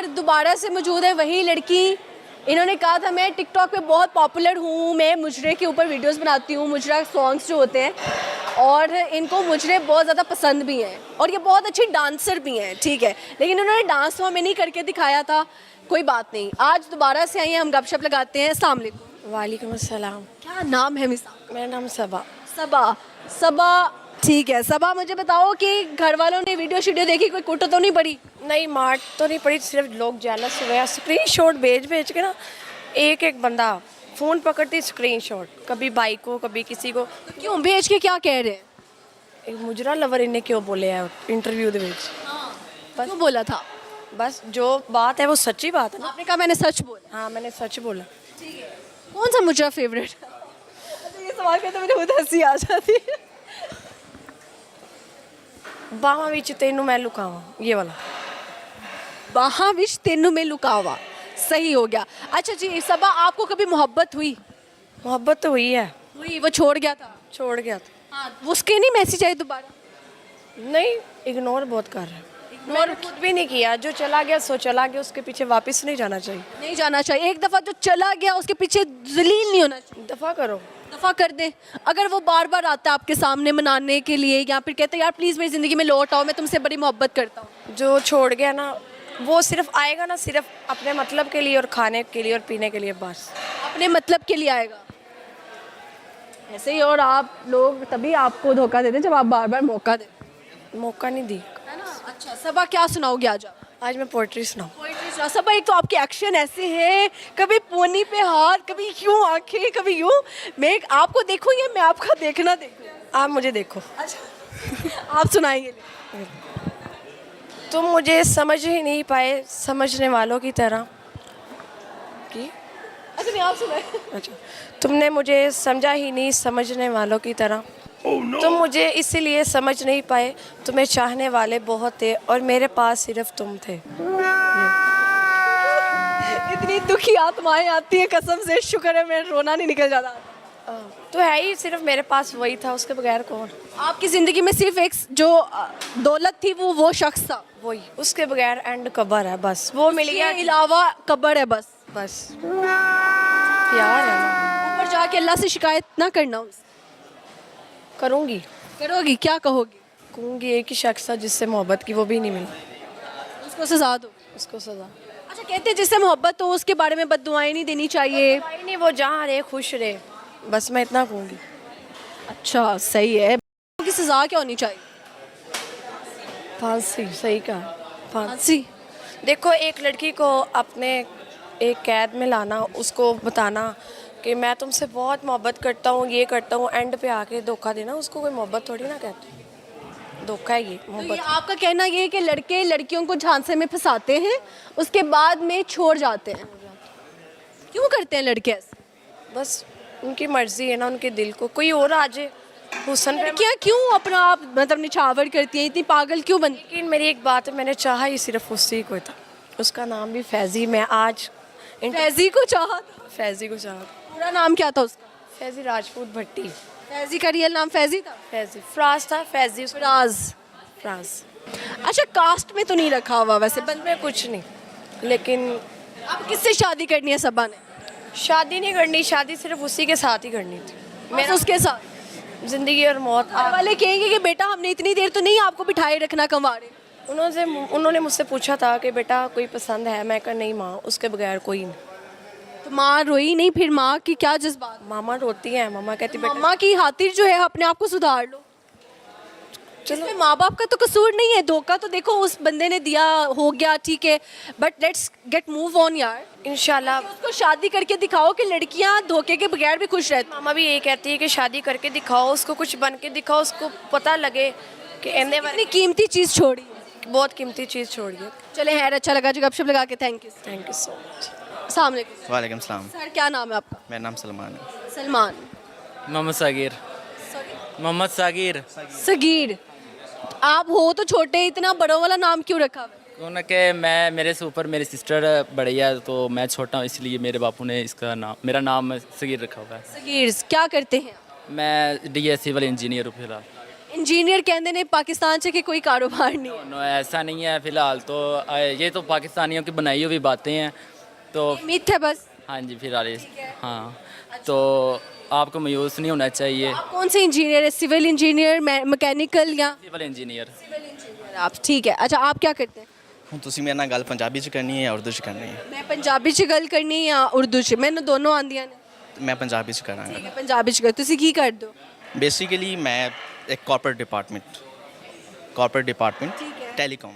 और दोबारा से मौजूद है वही लड़की। इन्होंने कहा था मैं टिकटॉक पे बहुत पॉपुलर हूँ, मैं मुजरे के ऊपर वीडियोस बनाती हूँ, मुजरा सॉन्ग्स जो होते हैं, और इनको मुजरे बहुत ज़्यादा पसंद भी हैं और ये बहुत अच्छी डांसर भी हैं, ठीक है। लेकिन उन्होंने डांस तो हमें नहीं करके दिखाया था, कोई बात नहीं। आज दोबारा से आई हैं, हम गपशप लगाते हैं। अस्सलाम वालेकुम। वालेकुम अस्सलाम। क्या नाम है मिस आपका? मेरा नाम सबा। सबा। सबा, ठीक है। सबा, मुझे बताओ कि घर वालों ने वीडियो देखी, कोई कुट तो नहीं पड़ी? नहीं, मार्ट तो नहीं पड़ी, सिर्फ लोग जेलस हुए। स्क्रीनशॉट भेज के ना एक एक बंदा फ़ोन पकड़ती स्क्रीनशॉट, कभी भाई को कभी किसी को। तो क्यों भेज के क्या कह रहे हैं? एक मुजरा लवर इन्हें क्यों बोले है इंटरव्यू दे विच। क्यों बोला था? बस जो बात है वो सच्ची बात है ना। आपने कहा मैंने सच बोला। हाँ, मैंने सच बोला। कौन सा मुजरा फेवरेट? अच्छा, ये सवाल करते मुझे खुद हंसी आ जाती है। बाਹਾਂ ਵਿੱਚ ਤੈਨੂੰ मैं लुकावा, ये वाला। बाਹਾਂ विच तेनू में लुकावा, सही हो गया। अच्छा जी सबा, आपको कभी मोहब्बत हुई? मोहब्बत तो हुई है। हुई, वो छोड़ गया था? छोड़ गया था। हाँ, उसके नहीं मैसेज आए दोबारा? नहीं, इग्नोर बहुत कर रहे हैं। मैंने खुद भी नहीं किया, जो चला गया सो चला गया, उसके पीछे वापस नहीं जाना चाहिए। नहीं जाना चाहिए। एक दफ़ा जो चला गया उसके पीछे जलील नहीं होना चाहिए। दफ़ा करो। दफ़ा कर दें। अगर वो बार बार आता है आपके सामने मनाने के लिए, या फिर कहते हैं यार प्लीज़ मेरी ज़िंदगी में लौट आओ, मैं तुमसे बड़ी मोहब्बत करता हूँ, जो छोड़ गया ना, वो सिर्फ आएगा ना सिर्फ अपने मतलब के लिए और खाने के लिए और पीने के लिए, बस अपने मतलब के लिए आएगा ऐसे ही। और आप लोग तभी आपको धोखा देते हैं जब आप बार बार मौका देते मौका नहीं दी। है ना। अच्छा सबा, क्या सुनाओगे आज आप? आज मैं पोइट्री सुनाऊँ? पोइट्री सुना। सबा, एक तो आपके एक्शन ऐसे हैं, कभी पोनी पे हाथ, कभी यूं आंखें, कभी यूं। मैं आपको देखूँ या मैं आपका देखना देखूँ? आप मुझे देखो। अच्छा आप सुनाएंगे। तुम मुझे समझ ही नहीं पाए समझने वालों की तरह कि। अच्छा नहीं, आप सुनाए। अच्छा, तुमने मुझे समझा ही नहीं समझने वालों की तरह। तुम मुझे इसीलिए समझ नहीं पाए, तुम्हें चाहने वाले बहुत थे और मेरे पास सिर्फ तुम थे। इतनी दुखी आत्माएं आती हैं, कसम से शुक्र है मेरा रोना नहीं निकल जाता। तो है ही सिर्फ मेरे पास वही था, उसके बगैर कौन। आपकी ज़िंदगी में सिर्फ एक जो दौलत थी वो शख्स था, वही, उसके बगैर एंड कबर है, बस वो मिल गया। इसके अलावा कब्र है बस। बस प्यार है ना। ऊपर जाके अल्लाह से शिकायत ना करना उनसे। करूँगी। करोगी? क्या कहोगी? कहूँगी एक ही शख्स था जिससे मोहब्बत की, वो भी नहीं मिला, उसको सजा दो। उसको सजा। अच्छा, कहते हैं जिससे मोहब्बत हो उसके बारे में बद्दुआएं नहीं देनी चाहिए। भाई नहीं, वो जहाँ रहे खुश रहे, बस मैं इतना कहूँगी। अच्छा सही है। की सजा क्या होनी चाहिए? फांसी। सही कहा, फांसी। फांसी। देखो, एक लड़की को अपने एक कैद में लाना, उसको बताना कि मैं तुमसे बहुत मोहब्बत करता हूँ, ये करता हूँ, एंड पे आके धोखा देना, उसको कोई मोहब्बत थोड़ी ना कहते, धोखा है ये तो मोहब्बत। ये आपका कहना ये है कि लड़के लड़कियों को झांसे में फंसाते हैं, उसके बाद में छोड़ जाते हैं। क्यों करते हैं लड़के ऐसे? बस उनकी मर्जी है ना, उनके दिल को कोई और आ जाए हुसन पे। लड़कियाँ क्यों अपना आप मतलब निछावर करती हैं, इतनी पागल क्यों बनती? लेकिन मेरी एक बात है, मैंने चाहा ही सिर्फ उसी को था, उसका नाम भी फैज़ी। मैं आज फैजी को चाहा था? फैज़ी को चाहा। पूरा नाम क्या था उसका? फैज़ी राजपूत भट्टी। फैजी का रियल नाम फैजी था? फैज़ी फ्राज था, फैज़ी फराज। फ्राज। अच्छा, कास्ट में तो नहीं रखा हुआ वैसे बंद में कुछ नहीं, लेकिन अब किससे शादी करनी है सबा ने? शादी नहीं करनी, शादी सिर्फ उसी के साथ ही करनी थी, मेरा उसके साथ ज़िंदगी और मौत। घर वाले कहेंगे कि बेटा हमने इतनी देर तो नहीं आपको बिठाए रखना कंवारे। उन्होंने मुझसे पूछा था कि बेटा कोई पसंद है, मैं कहा नहीं माँ, उसके बगैर कोई नहीं। तो माँ रोई नहीं? फिर माँ की क्या जज्बात? मामा रोती हैं, मामा कहती बेटा मम्मा की खातिर जो है अपने आप को सुधार लो। इसमें माँ बाप का तो कसूर नहीं है, धोखा तो देखो उस बंदे ने दिया, हो गया, ठीक है, but let's get move on यार। इंशाल्लाह उसको शादी करके दिखाओ कि लड़कियां धोखे के बगैर भी खुश रहती। मामा भी यही कहती है कि शादी करके दिखाओ, उसको कुछ बन के दिखाओ, उसको पता लगे कि एने इतनी कीमती चीज़ छोड़ी है। बहुत कीमती चीज़ छोड़ गई। चले खैर, अच्छा लगा जी गपशप लगा के। Thank you. Thank you so much. अस्सलाम वालेकुम। वालेकुम सलाम। सर क्या नाम है आपका? मेरा नाम सलमान है। सलमान। मोहम्मद सागिर। मोहम्मद सागिर। सगीर। आप हो तो छोटे, इतना बड़ों वाला नाम क्यों रखा हुआ है? क्यों कि मैं, मेरे से ऊपर मेरी सिस्टर बड़ी है तो मैं छोटा हूँ, इसलिए मेरे बापू ने इसका नाम, मेरा नाम सगीर रखा हुआ है। सगीर क्या करते हैं? मैं डीएस सिविल इंजीनियर हूँ फिलहाल। इंजीनियर कहते ने पाकिस्तान से कि कोई कारोबार नहीं है। नो ऐसा नहीं है फ़िलहाल तो ये तो पाकिस्तानियों की बनाई हुई बातें हैं तो मिथ है बस। हाँ जी फिलहाल हाँ तो आपको मायूस नहीं होना चाहिए। आप कौन से इंजीनियर है, सिविल इंजीनियर, मैकेनिकल या सिविल इंजीनियर। आप? ठीक है। अच्छा आप क्या करते हैं? ਹੁਣ ਤੁਸੀਂ ਮੇਰੇ ਨਾਲ ਗੱਲ ਪੰਜਾਬੀ 'ਚ ਕਰਨੀ ਹੈ ਜਾਂ ਉਰਦੂ 'ਚ ਕਰਨੀ ਹੈ? मैं पंजाबी च गल करनी या उर्दू च? मैंने दोनों आंदियां ने। ਮੈਂ ਪੰਜਾਬੀ 'ਚ ਕਰਾਂਗਾ। ठीक है पंजाबी च कर। तुसी की करदे हो? ਬੇਸਿਕਲੀ ਮੈਂ ਇੱਕ ਕਾਰਪੋਰੇਟ ਡਿਪਾਰਟਮੈਂਟ ਟੈਲੀਕਾਮ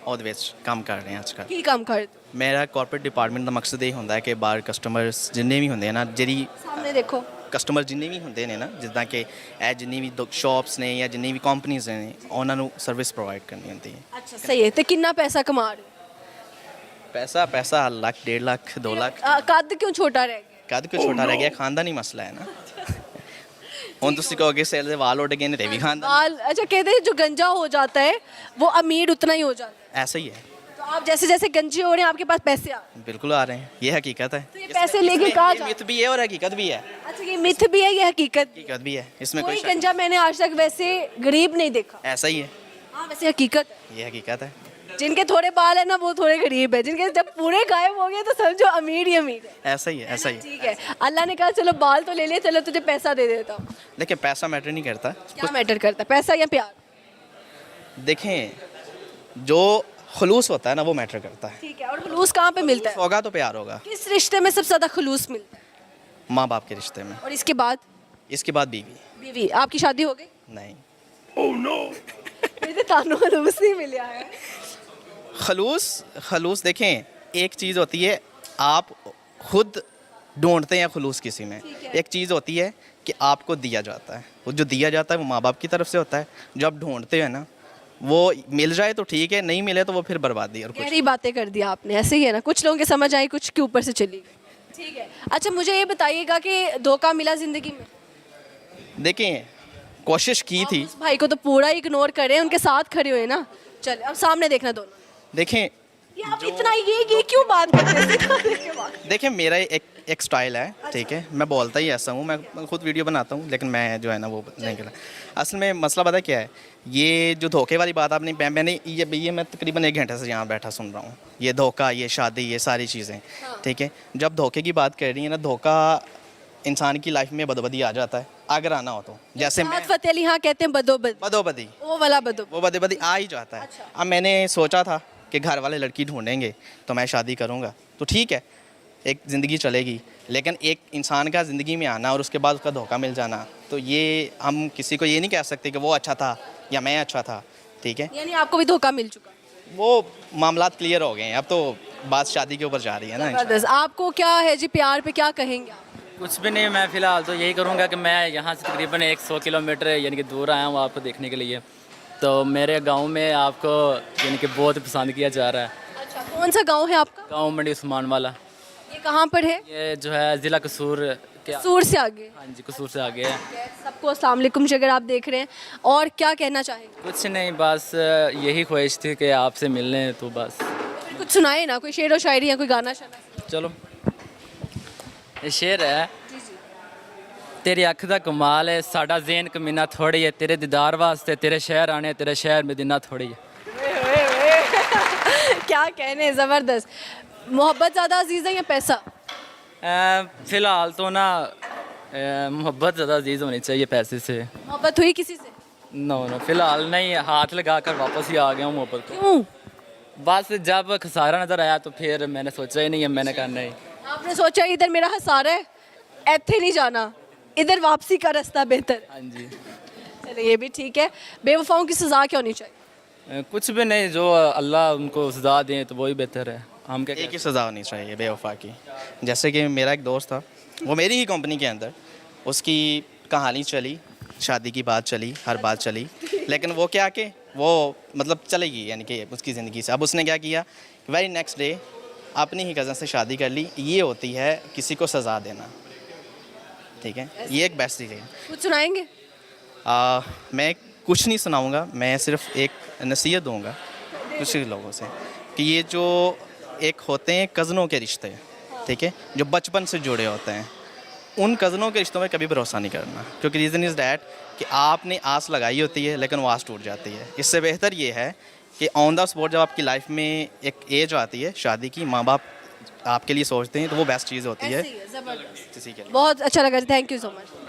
ਉਹਦੇ ਵਿੱਚ ਕੰਮ ਕਰ ਰਿਹਾ ਅੱਜ ਕੱਲ੍ਹ। की काम करदे हो? ਮੇਰਾ ਕਾਰਪੋਰੇਟ ਡਿਪਾਰਟਮੈਂਟ ਦਾ ਮਕਸਦ ਇਹ ਹੁੰਦਾ ਹੈ ਕਿ ਬਾਹਰ ਕਸਟਮਰਸ ਜਿੰਨੇ ਵੀ ਹੁੰਦੇ ਆ ਨਾ ਜਿਹੜੀ सामने देखो। ਕਸਟਮਰ ਜਿੰਨੇ ਵੀ ਹੁੰਦੇ ਨੇ ਨਾ ਜਿੱਦਾਂ ਕਿ ਇਹ ਜਿੰਨੀ ਵੀ ਸ਼ਾਪਸ ਨੇ ਜਾਂ ਜਿੰਨੀ ਵੀ ਕੰਪਨੀਆਂ ਨੇ ਉਹਨਾਂ ਨੂੰ ਸਰਵਿਸ ਪ੍ਰੋਵਾਈਡ ਕਰਨੀ ਹੁੰਦੀ ਹੈ। अच्छा सही है। तो कितना पैसा कमा रहे हो? ਪੈਸਾ ਲੱਖ 1.5 ਲੱਖ 2 ਲੱਖ कद क्यों छोटा रह गया? ਕਦ ਕਿਉਂ ਛੋਟਾ ਰਹਿ ਗਿਆ ਖਾਨਦਾਨੀ ਮਸਲਾ ਹੈ ਨਾ ਹੁਣ ਤੁਸੀਂ ਕਹੋਗੇ ਸੇਲ ਦੇ ਵਾਲ ਉੱਡ ਗਏ ਨੇ ਤੇ ਵੀ ਖਾਨਦਾਨ बाल अच्छा कहते हैं जो गंजा हो जाता है वो अमीर उतना ही हो जाता है। ऐसा ही है। तो आप जैसे जैसे गंजे हो रहे हैं आपके पास पैसे आ रहे हैं। बिल्कुल आ रहे हैं, ये हकीकत है। तो ये पैसे लेके कहाँ जा? मिथ भी है और हकीकत भी है। अच्छा ये मिथ भी है ये हकीकत भी है। हकीकत भी है, इसमें कोई कोई शक नहीं। गंजा मैंने आज तक वैसे गरीब नहीं देखा। ऐसा ही है, हाँ वैसे हकीकत है। ये हकीकत है। जिनके थोड़े बाल है ना वो थोड़े गरीब है, जिनके जब पूरे गायब हो गए तो समझो अमीर ही अमीर है। ऐसा ही है, ऐसा ही है। ठीक है अल्लाह ने कहा चलो बाल तो ले ले, चलो तुझे पैसा दे देता हूँ। लेकिन पैसा मैटर नहीं करता। क्या मैटर करता है पैसा या प्यार? देखें जो खलूस होता है ना वो मैटर करता है। ठीक है। और खलूस कहाँ पे मिलता है? होगा तो प्यार होगा। किस रिश्ते में सबसे ज्यादा खलूस मिलता है? माँ बाप के रिश्ते में। और इसके बाद? इसके बाद बीवी। बीवी। आपकी शादी हो गई? नहीं। मुझे तानू खलूस नहीं मिला है। खलूस देखें एक चीज़ होती है आप खुद ढूंढते हैं खलूस किसी में, एक चीज़ होती है कि आपको दिया जाता है, वो जो दिया जाता है वो माँ बाप की तरफ से होता है। जो आप ढूंढते हैं ना वो मिल जाए तो ठीक है, नहीं मिले तो वो फिर बर्बादी और कुछ। गहरी बातें कर दी आपने। ऐसे ही है ना, कुछ लोगों के समझ आई, कुछ के ऊपर से चली गई। ठीक है। अच्छा मुझे ये बताइएगा कि धोखा मिला जिंदगी में? देखें कोशिश की थी। उस भाई को तो पूरा इग्नोर करें, उनके साथ खड़े हुए ना। चले अब सामने देखना दोनों। देखें ये आप इतना ये क्यों बात करते हैं? सीधा देख के बात। देखें मेरा एक स्टाइल है, ठीक है, मैं बोलता ही ऐसा हूँ, मैं खुद वीडियो बनाता हूँ लेकिन मैं जो है ना वो नहीं करा। असल में मसला पता क्या है, ये जो धोखे वाली बात आपने मैंने ये मैं तकरीबन 1 घंटे से यहाँ बैठा सुन रहा हूँ। ये धोखा, ये शादी, ये सारी चीज़ें, ठीक है। जब धोखे की बात कर रही है ना, धोखा इंसान की लाइफ में बदोबदी आ जाता है अगर आना हो तो। जैसे मैं फतेह अली हाँ कहते हैं बदोबदी, बदोबदी वो वाला बदोबदी। वो बदोबदी आ ही जाता है। अब मैंने सोचा था कि घर वाले लड़की ढूंढेंगे तो मैं शादी करूँगा तो ठीक है, एक ज़िंदगी चलेगी। लेकिन एक इंसान का ज़िंदगी में आना और उसके बाद उसका धोखा मिल जाना, तो ये हम किसी को ये नहीं कह सकते कि वो अच्छा था या मैं अच्छा था, ठीक है। यानी आपको भी धोखा मिल चुका? वो मामलात क्लियर हो गए हैं, अब तो बात शादी के ऊपर जा रही है ना। जबरदस्त। आपको क्या है जी, प्यार पे क्या कहेंगे आप? कुछ भी नहीं, मैं फ़िलहाल तो यही करूँगा कि मैं यहाँ से तकरीबन 100 किलोमीटर यानी कि दूर आया हूँ आपको देखने के लिए। तो मेरे गांव में आपको यानी कि बहुत पसंद किया जा रहा है। अच्छा कौन सा गांव है आपका? गांव मंडी उस्मान वाला। ये कहाँ पर है? ये जो है ज़िला कसूर के। सूर से आगे? हाँ जी कसूर से आगे है। सबको अस्सलाम वालेकुम जी, अगर आप देख रहे हैं। और क्या कहना चाहेंगे? कुछ नहीं, बस यही ख्वाहिश थी कि आपसे मिलने, तो बस। कुछ सुनाए ना, कोई शेर व शायरी या कोई गाना शाना। चलो ये शेर है। तेरी अख दा कमाल है, साडा ज़हन कमीना थोड़ी है, तेरे दीदार वास्ते तेरे शहर आने, तेरे शहर मदीना थोड़ी है। क्या कहने, ज़बरदस्त। मोहब्बत ज़्यादा अजीज़ है या पैसा? फ़िलहाल तो ना मोहब्बत ज़्यादा अजीज़ होनी चाहिए पैसे से। मोहब्बत हुई किसी से? नो फ़िलहाल नहीं, हाथ लगा कर वापस ही आ गया हूँ मोहब्बत को। क्यों? बस जब खसारा नज़र आया तो फिर मैंने सोचा ही नहीं है, मैंने कहा नहीं। आपने सोचा इधर मेरा हसारा है, ऐथे नहीं जाना, इधर वापसी का रास्ता बेहतर। हाँ जी। चलिए ये भी ठीक है। बेवफाओं की सज़ा क्या होनी चाहिए? कुछ भी नहीं, जो अल्लाह उनको सज़ा दें तो वही बेहतर है। हम क्या एक ही सज़ा होनी चाहिए बेवफा की। जैसे कि मेरा एक दोस्त था, वो मेरी ही कंपनी के अंदर, उसकी कहानी चली, शादी की बात चली, हर बात चली, लेकिन वो क्या कि वो मतलब चलेगी यानी कि उसकी ज़िंदगी से। अब उसने क्या किया, वेरी नेक्स्ट डे अपनी ही कज़न से शादी कर ली। ये होती है किसी को सज़ा देना, ठीक है। ये एक बेस्ट चीज़ है। कुछ सुनाएंगे? मैं कुछ नहीं सुनाऊंगा, मैं सिर्फ एक नसीहत दूंगा कुछ लोगों से कि ये जो एक होते हैं कज़नों के रिश्ते, ठीक है, जो बचपन से जुड़े होते हैं, उन कज़नों के रिश्तों में कभी भरोसा नहीं करना, क्योंकि रीज़न इज़ डैट कि आपने आस लगाई होती है लेकिन वो आस टूट जाती है। इससे बेहतर ये है कि ऑन द स्पॉट जब आपकी लाइफ में एक एज आती है शादी की, माँ बाप आपके लिए सोचते हैं, तो वो बेस्ट चीज़ होती है ऐसे ही है, ज़बरदस्त। किसी के लिए। बहुत अच्छा लगा, थैंक यू सो मच।